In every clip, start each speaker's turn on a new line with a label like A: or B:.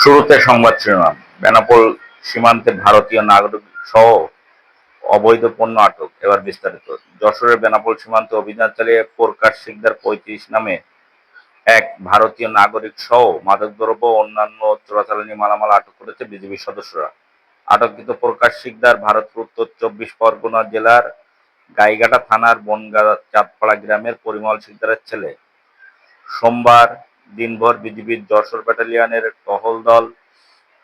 A: শুরুতে সংবাদ শিরোনাম। বেনাপোল সীমান্তে ভারতীয় নাগরিক সহ অবৈধ পণ্য আটক। এবার বিস্তারিত। যশোরের বেনাপোল সীমান্তে অভিযান চালিয়ে প্রকাশ শিকদার ৩৫ নামে এক ভারতীয় নাগরিক সহ মাদকদ্রব্য ও অন্যান্য চোরাচালানি মালামাল আটক করেছে বিজিবির সদস্যরা। আটককৃত প্রকাশ শিকদার ভারতের উত্তর ২৪ পরগনা জেলার গাইঘাটা থানার বনগাঁ চাঁদপাড়া গ্রামের পরিমল শিকদারের ছেলে। সোমবার দিনভর বিজিবির যশোর ব্যাটালিয়নের টহল দল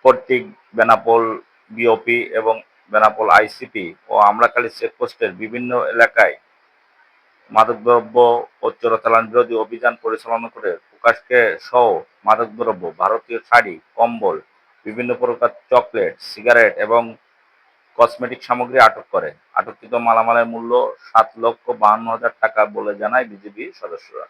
A: কর্তৃক বেনাপোল বিওপি এবং বেনাপোল আইসিপি ও আমড়াখালী চেকপোস্টের বিভিন্ন এলাকায় মাদকদ্রব্য ও চোরাচালান বিরোধী অভিযান পরিচালনা করে প্রকাশকে সহ মাদকদ্রব্য, ভারতীয় শাড়ি, কম্বল, বিভিন্ন প্রকার চকলেট, সিগারেট এবং কসমেটিক সামগ্রী আটক করে। আটককৃত মালামালের মূল্য ৭,৫২,০০০ টাকা বলে জানায় বিজিবি সদস্যরা।